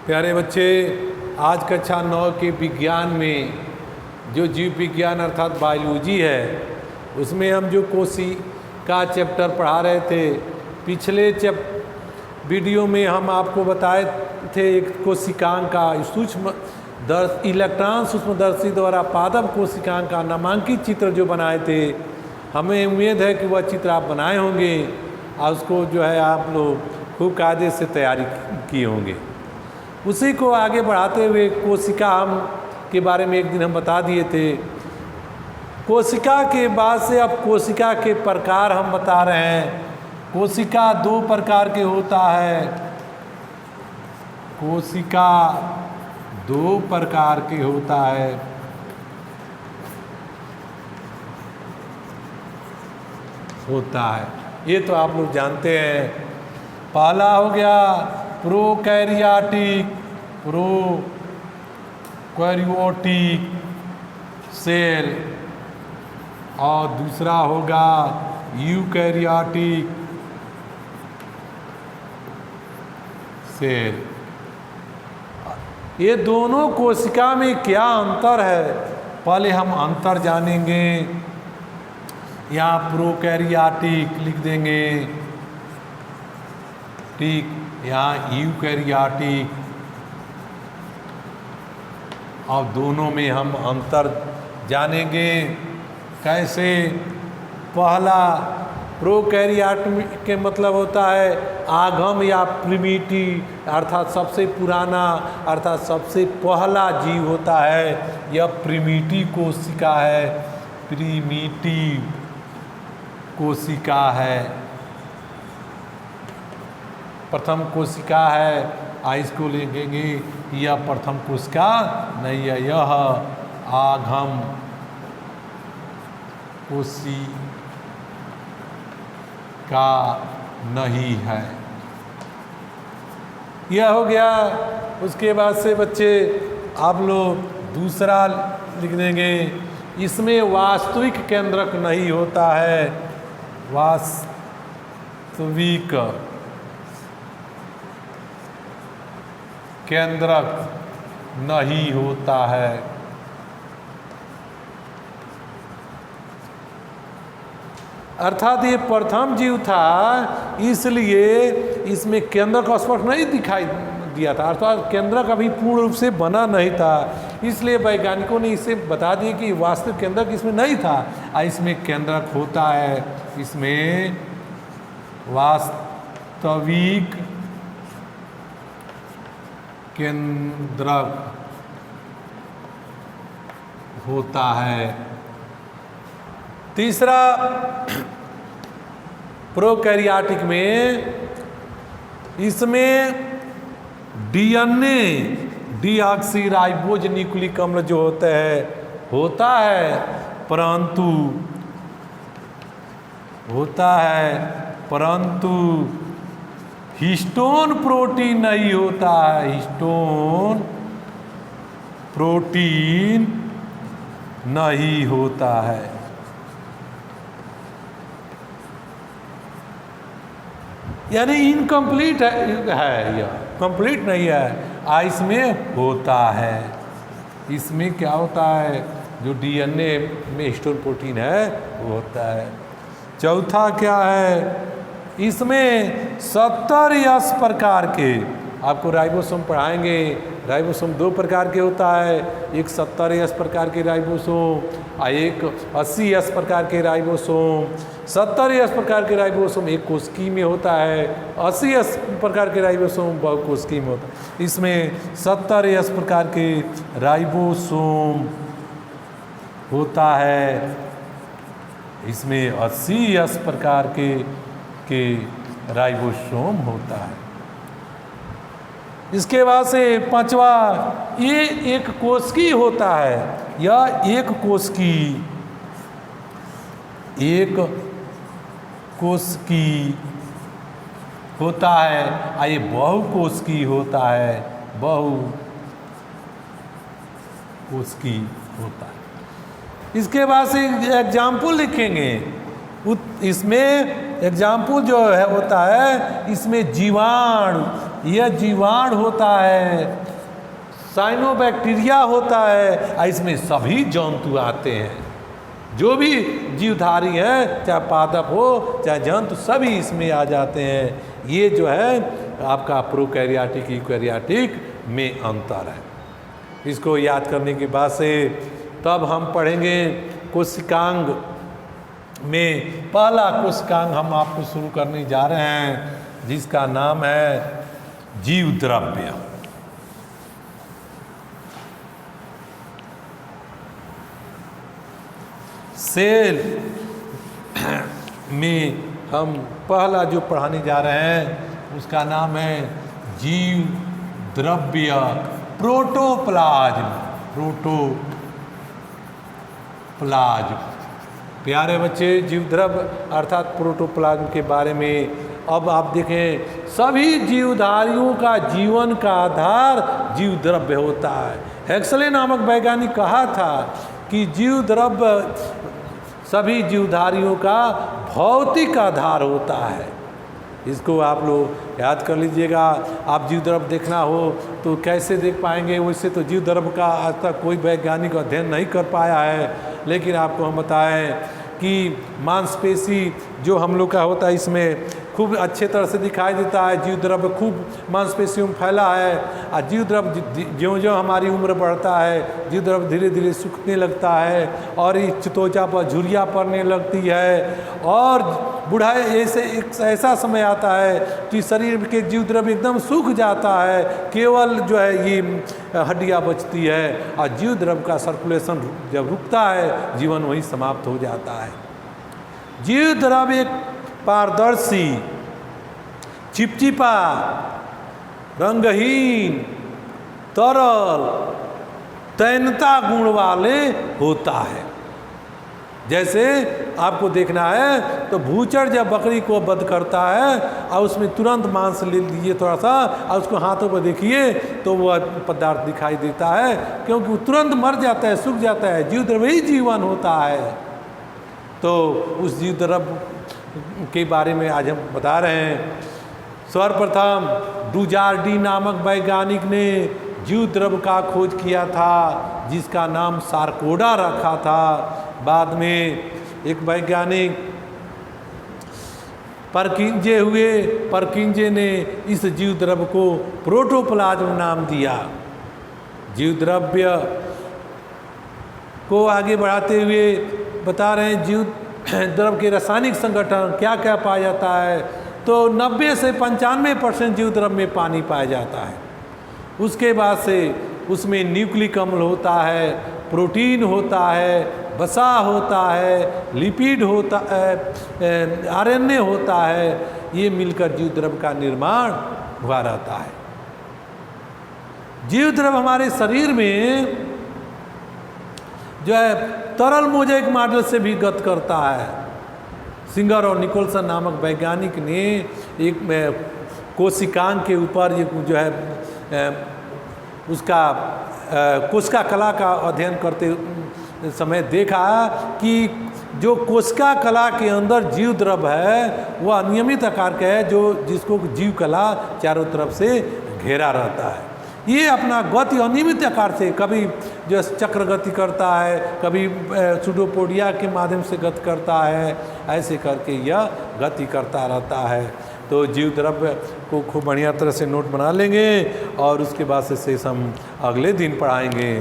प्यारे बच्चे, आज कक्षा 9 के विज्ञान में जो जीव विज्ञान अर्थात बायोलॉजी है, उसमें हम जो कोशिका चैप्टर पढ़ा रहे थे, पिछले वीडियो में हम आपको बताए थे एक कोशिकांग का सूक्ष्म इलेक्ट्रॉन सूक्ष्मदर्शी द्वारा पादप कोशिकांग का नामांकित चित्र जो बनाए थे। हमें उम्मीद है कि वह चित्र आप बनाए होंगे और उसको जो है आप लोग खूब कायदे से तैयारी किए होंगे। उसी को आगे बढ़ाते हुए कोशिका हम के बारे में एक दिन हम बता दिए थे। कोशिका के बाद से अब कोशिका के प्रकार हम बता रहे हैं। कोशिका दो प्रकार के होता है। कोशिका दो प्रकार के होता है। ये तो आप लोग जानते हैं। पहला हो गया प्रोकैरियोटिक सेल और दूसरा होगा यूकैरियोटिक सेल। ये दोनों कोशिका में क्या अंतर है, पहले हम अंतर जानेंगे। यहाँ प्रोकैरियोटिक लिख देंगे, ठीक। यहाँ यूकैरियोटिक, और दोनों में हम अंतर जानेंगे। कैसे? पहला प्रोकैरियोटिक के मतलब होता है आगम या प्रिमिटिव, अर्थात सबसे पुराना अर्थात सबसे पहला जीव होता है। यह प्रिमिटिव कोशिका है, प्रिमिटिव कोशिका है, प्रथम कोशिका है। इसको लिखेंगे, यह प्रथम कोशिका नहीं है, यह आगम कोशिका नहीं है। यह हो गया। उसके बाद से बच्चे आप लोग दूसरा लिख देंगे, इसमें वास्तविक केंद्रक नहीं होता है। वास्तविक केंद्रक नहीं होता है। अर्थात ये प्रथम जीव था, इसलिए इसमें केंद्रक स्पष्ट नहीं दिखाई दिया था, अर्थात केंद्रक अभी पूर्ण रूप से बना नहीं था। इसलिए वैज्ञानिकों ने इसे बता दिया कि वास्तविक केंद्रक इसमें नहीं था। इसमें केंद्रक होता है, इसमें वास्तविक केंद्रक होता है। तीसरा, प्रोकैरियोटिक में इसमें डीएनए डीऑक्सीराइबोज न्यूक्लिक अम्ल जो होता है, परंतु हिस्टोन प्रोटीन नहीं होता है। हिस्टोन प्रोटीन नहीं होता है। यानी इनकम्प्लीट है, यह कंप्लीट नहीं है। इसमें होता है। इसमें क्या होता है, जो डीएनए में हिस्टोन प्रोटीन है वो होता है। चौथा क्या है, इसमें 70S प्रकार के, आपको राइबोसोम पढ़ाएंगे। राइबोसोम दो प्रकार के होता है, एक 70S प्रकार के राइबोसोम और एक 80S प्रकार के राइबोसोम। 70S प्रकार के राइबोसोम एक कोशिकी में होता है, 80S प्रकार के राइबोसोम बहुकोशिकी में होता है। इसमें 70S प्रकार के राइबोसोम होता है, इसमें 80S प्रकार के राइबोसोम होता है। इसके बाद से पांचवा, ये एक कोशिकी होता है। यह एक कोशिकी होता है, और ये बहुकोशिकी होता है, बहुकोशिकी होता है। इसके बाद से एग्जाम्पल लिखेंगे। इसमें एग्जाम्पल जो है होता है, इसमें जीवाणु यह जीवाणु होता है, साइनोबैक्टीरिया होता है, और इसमें सभी जंतु आते हैं। जो भी जीवधारी है, चाहे पादप हो चाहे जंतु, सभी इसमें आ जाते हैं। ये जो है आपका प्रोकैरियोटिक यूकैरियोटिक में अंतर है। इसको याद करने के बाद से तब हम पढ़ेंगे कोशिकांग में। पहला कोशिकांग हम आपको शुरू करने जा रहे हैं, जिसका नाम है जीव द्रव्य। सेल में हम पहला जो पढ़ाने जा रहे हैं उसका नाम है जीव द्रव्य प्रोटोप्लाज्म। प्रोटोप्लाज्म, प्यारे बच्चे, जीव द्रव्य अर्थात प्रोटोप्लाज्म के बारे में अब आप देखें, सभी जीवधारियों का जीवन का आधार जीव द्रव्य होता है। हेक्सले नामक वैज्ञानिक कहा था कि जीव द्रव्य सभी जीवधारियों का भौतिक आधार होता है। इसको आप लोग याद कर लीजिएगा। आप जीव द्रव्य देखना हो तो कैसे देख पाएंगे? वैसे तो जीव द्रव्य का आज तक कोई वैज्ञानिक अध्ययन नहीं कर पाया है, लेकिन आपको हम बताएं कि मांसपेशी जो हम लोग का होता है इसमें खूब अच्छे तरह से दिखाई देता है। जीव द्रव्य खूब मांसपेशियों में फैला है, और जीव द्रव्य ज्यों ज्यों हमारी उम्र बढ़ता है, जीव द्रव्य धीरे धीरे सूखने लगता है और इस त्वचा पर झुर्रियाँ पड़ने लगती है, और बुढ़ाई ऐसे एक ऐसा समय आता है कि शरीर के जीव द्रव्य एकदम सूख जाता है, केवल जो है ये हड्डियाँ बचती है, और जीव द्रव्य का सर्कुलेशन जब रुकता है, जीवन वहीं समाप्त हो जाता है। जीव द्रव्य एक पारदर्शी, चिपचिपा, रंगहीन, तरल, तैनता गुण वाले होता है। जैसे आपको देखना है तो भूचर जब बकरी को वध करता है और उसमें तुरंत मांस ले लीजिए थोड़ा सा, और उसको हाथों पर देखिए तो वह पदार्थ दिखाई देता है, क्योंकि वो तुरंत मर जाता है, सूख जाता है। जीव द्रव्य ही जीवन होता है। तो उस जीव द्रव्य के बारे में आज हम बता रहे हैं। सर्वप्रथम डुजार्डी नामक वैज्ञानिक ने जीव द्रव्य का खोज किया था, जिसका नाम सार्कोडा रखा था। बाद में एक वैज्ञानिक परकिंजे हुए, परकिंजे ने इस जीव द्रव्य को प्रोटोप्लाज्म नाम दिया। जीव द्रव्य को आगे बढ़ाते हुए बता रहे हैं जीव द्रव्य के रासायनिक संगठन क्या क्या पाया जाता है। तो 90 से 95% जीव द्रव्य में पानी पाया जाता है। उसके बाद से उसमें न्यूक्लिक अम्ल होता है, प्रोटीन होता है, वसा होता है, लिपिड होता है, आरएनए होता है। ये मिलकर जीव द्रव्य का निर्माण हुआ रहता है। जीव द्रव्य हमारे शरीर में जो है तरल मोज़ेक मॉडल से भी गत करता है। सिंगर और निकोलसन नामक वैज्ञानिक ने एक कोशिकांग के ऊपर ये जो है उसका कोशिका कला का अध्ययन करते समय देखा कि जो कोशिका कला के अंदर जीव द्रव्य है वह अनियमित आकार का है, जो जिसको जीव कला चारों तरफ से घेरा रहता है। ये अपना गति अनियमित आकार से कभी जो चक्र गति करता है, कभी सुडोपोडिया के माध्यम से गति करता है, ऐसे करके यह गति करता रहता है। तो जीव द्रव्य को खूब बढ़िया तरह से नोट बना लेंगे और उसके बाद से शेष हम अगले दिन पढ़ाएंगे।